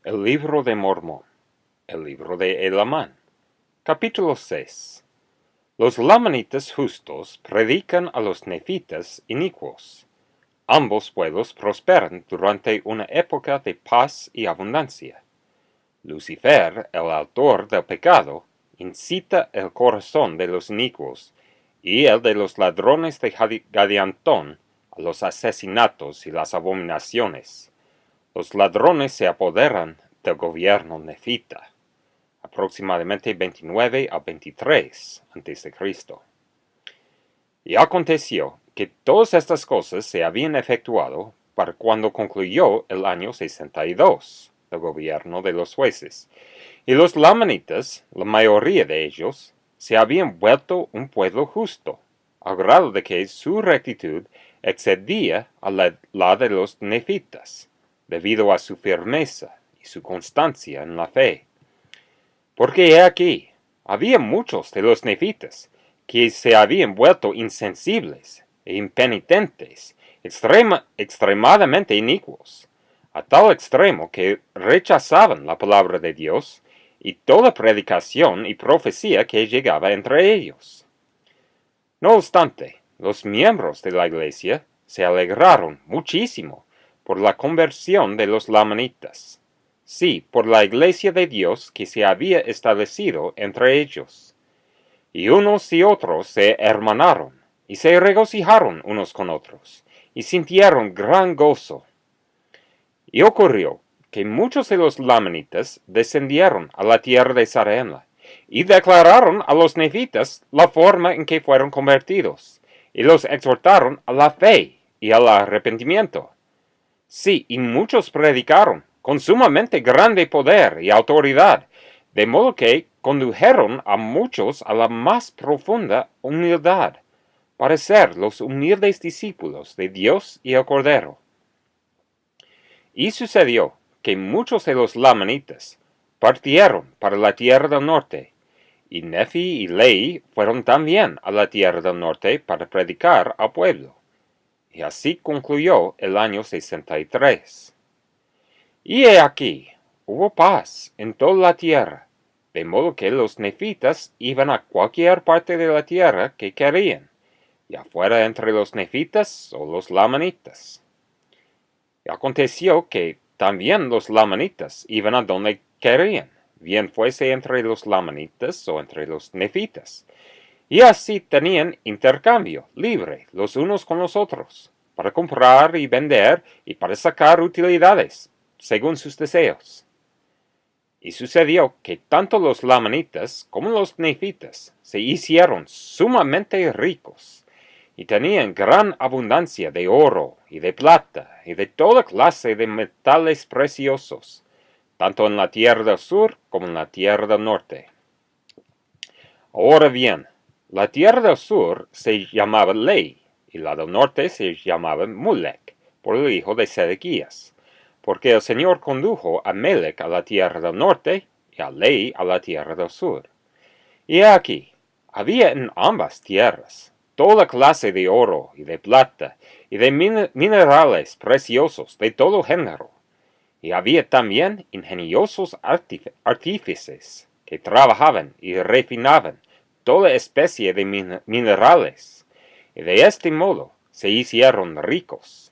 El libro de Mormón. El libro de Elamán. Capítulo 6. Los lamanitas justos predican a los nefitas inicuos. Ambos pueblos prosperan durante una época de paz y abundancia. Lucifer, el autor del pecado, incita el corazón de los inicuos y el de los ladrones de Gadiantón a los asesinatos y las abominaciones. Los ladrones se apoderan del gobierno nefita, aproximadamente 29 a 23 a.C. Y aconteció que todas estas cosas se habían efectuado para cuando concluyó el año 62 del gobierno de los jueces, y los lamanitas, la mayoría de ellos, se habían vuelto un pueblo justo, al grado de que su rectitud excedía a la de los nefitas, debido a su firmeza y su constancia en la fe. Porque he aquí, había muchos de los nefitas que se habían vuelto insensibles e impenitentes, extremadamente inicuos, a tal extremo que rechazaban la palabra de Dios y toda predicación y profecía que llegaba entre ellos. No obstante, los miembros de la iglesia se alegraron muchísimo por la conversión de los lamanitas, sí, por la iglesia de Dios que se había establecido entre ellos. Y unos y otros se hermanaron, y se regocijaron unos con otros, y sintieron gran gozo. Y ocurrió que muchos de los lamanitas descendieron a la tierra de Zarehemla, y declararon a los nefitas la forma en que fueron convertidos, y los exhortaron a la fe y al arrepentimiento. Sí, y muchos predicaron con sumamente grande poder y autoridad, de modo que condujeron a muchos a la más profunda humildad, para ser los humildes discípulos de Dios y el Cordero. Y sucedió que muchos de los lamanitas partieron para la tierra del norte, y Nefi y Lehi fueron también a la tierra del norte para predicar al pueblo. Y así concluyó el año 63. Y he aquí, hubo paz en toda la tierra, de modo que los nefitas iban a cualquier parte de la tierra que querían, ya fuera entre los nefitas o los lamanitas. Y aconteció que también los lamanitas iban a donde querían, bien fuese entre los lamanitas o entre los nefitas. Y así tenían intercambio libre los unos con los otros, para comprar y vender y para sacar utilidades, según sus deseos. Y sucedió que tanto los lamanitas como los nefitas se hicieron sumamente ricos, y tenían gran abundancia de oro y de plata y de toda clase de metales preciosos, tanto en la tierra del sur como en la tierra del norte. Ahora bien, la tierra del sur se llamaba Lehi, y la del norte se llamaba Mulek, por el hijo de Sedequías, porque el Señor condujo a Melec a la tierra del norte, y a Lehi a la tierra del sur. Y aquí, había en ambas tierras toda clase de oro y de plata, y de minerales preciosos de todo género, y había también ingeniosos artífices, que trabajaban y refinaban toda especie de minerales, y de este modo se hicieron ricos.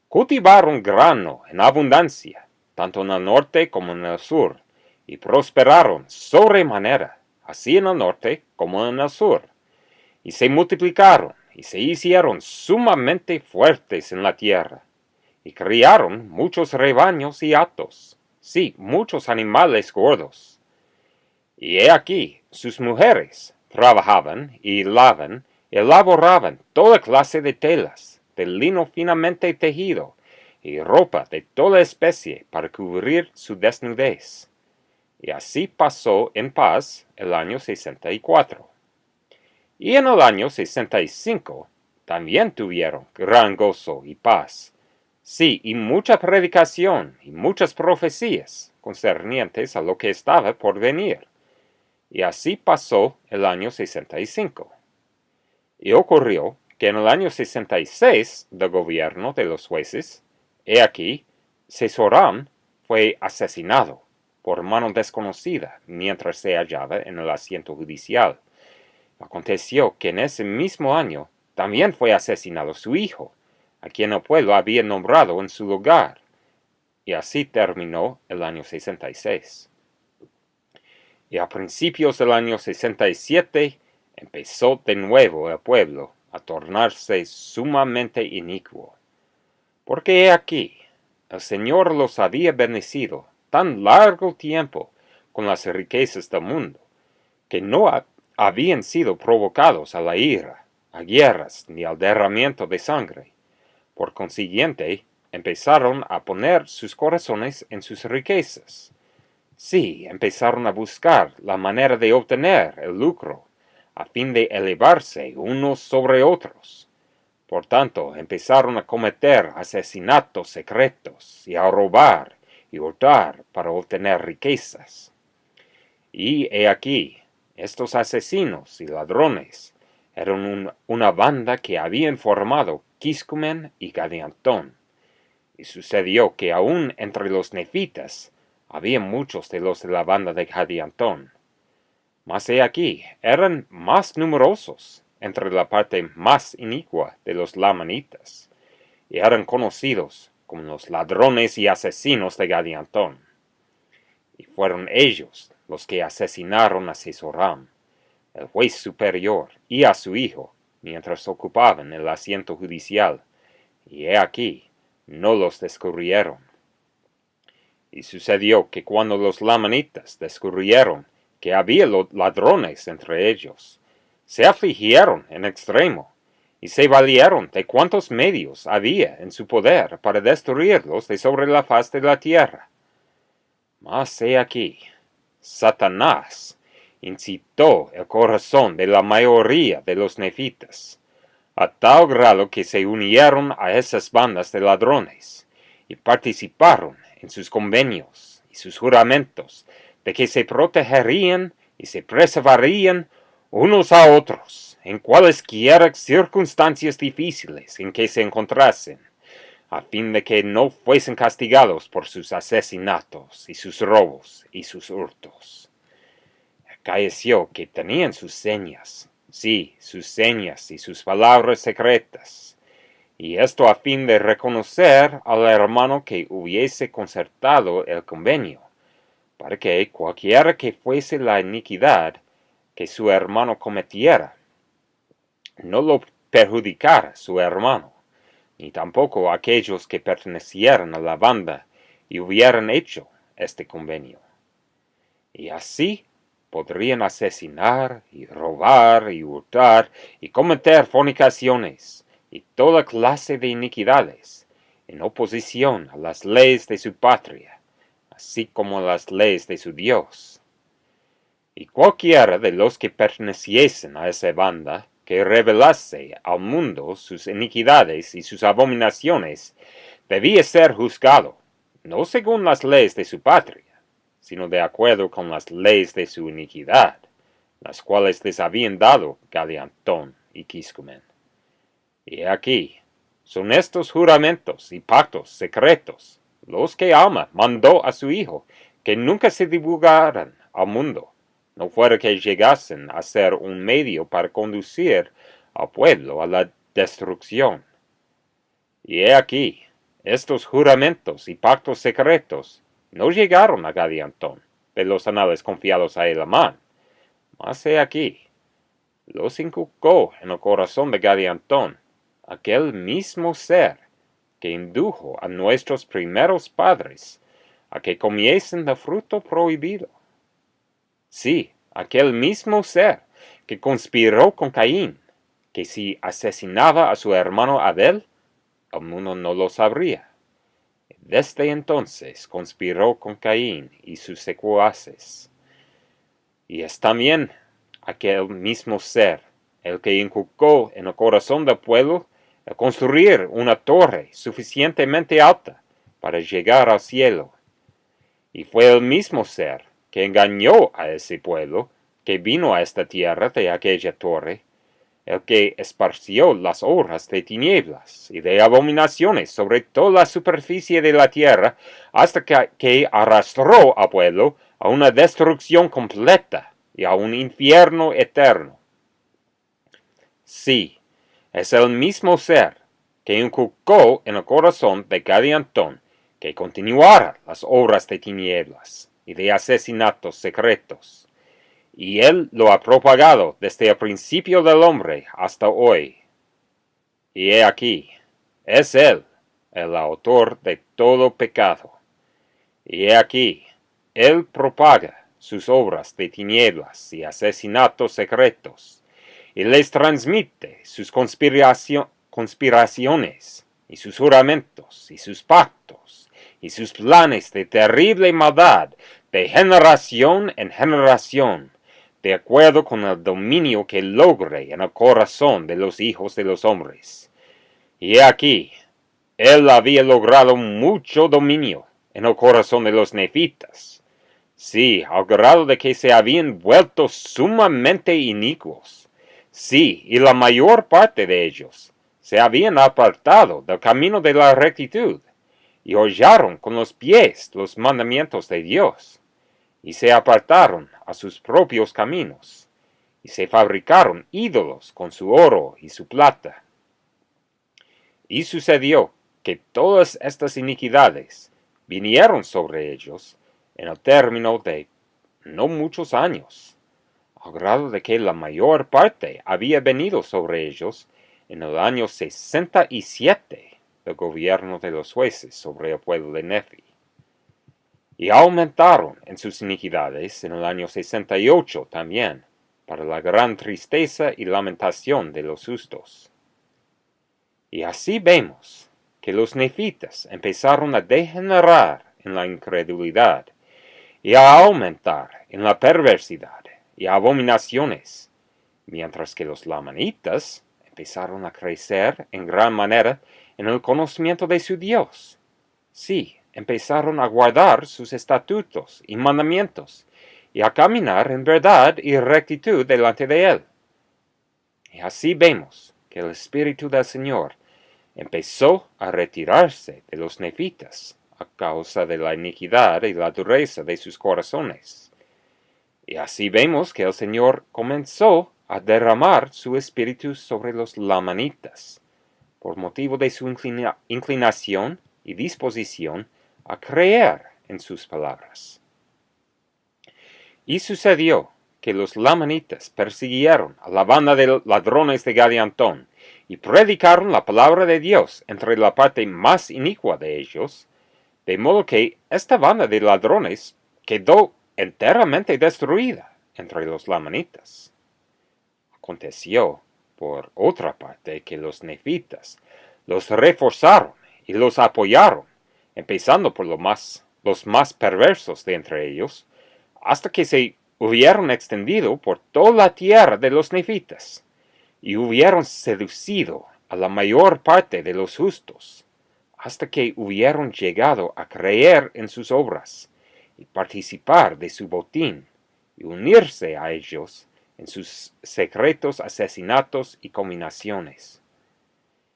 Cultivaron grano en abundancia, tanto en el norte como en el sur, y prosperaron sobremanera, así en el norte como en el sur, y se multiplicaron y se hicieron sumamente fuertes en la tierra, y criaron muchos rebaños y hatos, sí, muchos animales gordos. Y he aquí, sus mujeres trabajaban y hilaban y elaboraban toda clase de telas, de lino finamente tejido, y ropa de toda especie para cubrir su desnudez. Y así pasó en paz el año 64. Y en el año 65 también tuvieron gran gozo y paz, sí, y mucha predicación y muchas profecías concernientes a lo que estaba por venir. Y así pasó el año 65. Y ocurrió que en el año 66 del gobierno de los jueces, he aquí, Sesoram fue asesinado por mano desconocida mientras se hallaba en el asiento judicial. Aconteció que en ese mismo año también fue asesinado su hijo, a quien el pueblo había nombrado en su lugar, y así terminó el año 66. Y a principios del año 67 empezó de nuevo el pueblo a tornarse sumamente inicuo. Porque he aquí, el Señor los había bendecido tan largo tiempo con las riquezas del mundo, que no habían sido provocados a la ira, a guerras, ni al derramamiento de sangre. Por consiguiente, empezaron a poner sus corazones en sus riquezas. Sí, empezaron a buscar la manera de obtener el lucro, a fin de elevarse unos sobre otros. Por tanto, empezaron a cometer asesinatos secretos y a robar y hurtar para obtener riquezas. Y he aquí, estos asesinos y ladrones eran una banda que habían formado Quiscumen y Gadiantón. Y sucedió que aún entre los nefitas había muchos de los de la banda de Gadiantón. Mas he aquí, eran más numerosos entre la parte más inicua de los lamanitas, y eran conocidos como los ladrones y asesinos de Gadiantón. Y fueron ellos los que asesinaron a Sesoram, el juez superior, y a su hijo, mientras ocupaban el asiento judicial, y he aquí, no los descubrieron. Y sucedió que cuando los lamanitas descubrieron que había ladrones entre ellos, se afligieron en extremo, y se valieron de cuantos medios había en su poder para destruirlos de sobre la faz de la tierra. Mas he aquí, Satanás incitó el corazón de la mayoría de los nefitas, a tal grado que se unieron a esas bandas de ladrones, y participaron en sus convenios y sus juramentos de que se protegerían y se preservarían unos a otros en cualesquiera circunstancias difíciles en que se encontrasen, a fin de que no fuesen castigados por sus asesinatos y sus robos y sus hurtos. Acaeció que tenían sus señas, sí, sus señas y sus palabras secretas, y esto a fin de reconocer al hermano que hubiese concertado el convenio, para que cualquiera que fuese la iniquidad que su hermano cometiera, no lo perjudicara su hermano, ni tampoco aquellos que pertenecieran a la banda y hubieran hecho este convenio. Y así podrían asesinar y robar y hurtar y cometer fornicaciones y toda clase de iniquidades, en oposición a las leyes de su patria, así como a las leyes de su Dios. Y cualquiera de los que perteneciesen a esa banda, que revelase al mundo sus iniquidades y sus abominaciones, debía ser juzgado, no según las leyes de su patria, sino de acuerdo con las leyes de su iniquidad, las cuales les habían dado Gadiantón y Quiscumen. Y aquí, son estos juramentos y pactos secretos, los que Alma mandó a su hijo, que nunca se divulgaran al mundo, no fuera que llegasen a ser un medio para conducir al pueblo a la destrucción. Y he aquí, estos juramentos y pactos secretos no llegaron a Gadiantón, de los anales confiados a Elamán, mas he aquí, los inculcó en el corazón de Gadiantón aquel mismo ser que indujo a nuestros primeros padres a que comiesen del fruto prohibido. Sí, aquel mismo ser que conspiró con Caín, que si asesinaba a su hermano Abel, el mundo no lo sabría. Desde entonces conspiró con Caín y sus secuaces. Y es también aquel mismo ser el que inculcó en el corazón del pueblo el construir una torre suficientemente alta para llegar al cielo. Y fue el mismo ser que engañó a ese pueblo que vino a esta tierra de aquella torre, el que esparció las obras de tinieblas y de abominaciones sobre toda la superficie de la tierra, hasta que arrastró al pueblo a una destrucción completa y a un infierno eterno. Sí, es el mismo ser que inculcó en el corazón de Gadiantón que continuara las obras de tinieblas y de asesinatos secretos, y él lo ha propagado desde el principio del hombre hasta hoy. Y he aquí, es él el autor de todo pecado. Y he aquí, él propaga sus obras de tinieblas y asesinatos secretos, y les transmite sus conspiraciones, y sus juramentos, y sus pactos, y sus planes de terrible maldad, de generación en generación, de acuerdo con el dominio que logre en el corazón de los hijos de los hombres. Y he aquí, él había logrado mucho dominio en el corazón de los nefitas, sí, al grado de que se habían vuelto sumamente inicuos. Sí, y la mayor parte de ellos se habían apartado del camino de la rectitud, y hollaron con los pies los mandamientos de Dios, y se apartaron a sus propios caminos, y se fabricaron ídolos con su oro y su plata. Y sucedió que todas estas iniquidades vinieron sobre ellos en el término de no muchos años, al grado de que la mayor parte había venido sobre ellos en el año 67 del gobierno de los jueces sobre el pueblo de Nefi. Y aumentaron en sus iniquidades en el año 68 también, para la gran tristeza y lamentación de los justos. Y así vemos que los nefitas empezaron a degenerar en la incredulidad y a aumentar en la perversidad y abominaciones, mientras que los lamanitas empezaron a crecer en gran manera en el conocimiento de su Dios. Sí, empezaron a guardar sus estatutos y mandamientos, y a caminar en verdad y rectitud delante de él. Y así vemos que el Espíritu del Señor empezó a retirarse de los nefitas a causa de la iniquidad y la dureza de sus corazones. Y así vemos que el Señor comenzó a derramar su espíritu sobre los lamanitas, por motivo de su inclinación y disposición a creer en sus palabras. Y sucedió que los lamanitas persiguieron a la banda de ladrones de Gadiantón, y predicaron la palabra de Dios entre la parte más inicua de ellos, de modo que esta banda de ladrones quedó enteramente destruida entre los lamanitas. Aconteció, por otra parte, que los nefitas los reforzaron y los apoyaron, empezando por los más perversos de entre ellos, hasta que se hubieron extendido por toda la tierra de los nefitas, y hubieron seducido a la mayor parte de los justos, hasta que hubieron llegado a creer en sus obras, y participar de su botín, y unirse a ellos en sus secretos asesinatos y combinaciones.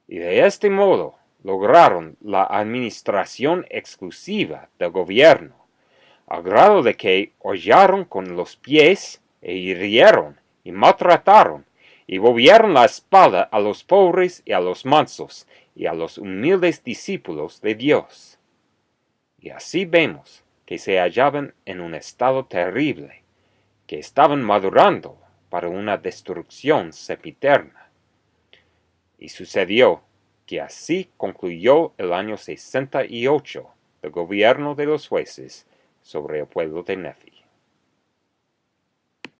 Y de este modo lograron la administración exclusiva del gobierno, al grado de que hollaron con los pies e hirieron y maltrataron y volvieron la espalda a los pobres y a los mansos y a los humildes discípulos de Dios. Y así vemos que se hallaban en un estado terrible, que estaban madurando para una destrucción sempiterna. Y sucedió que así concluyó el año 68 del gobierno de los jueces sobre el pueblo de Nefi.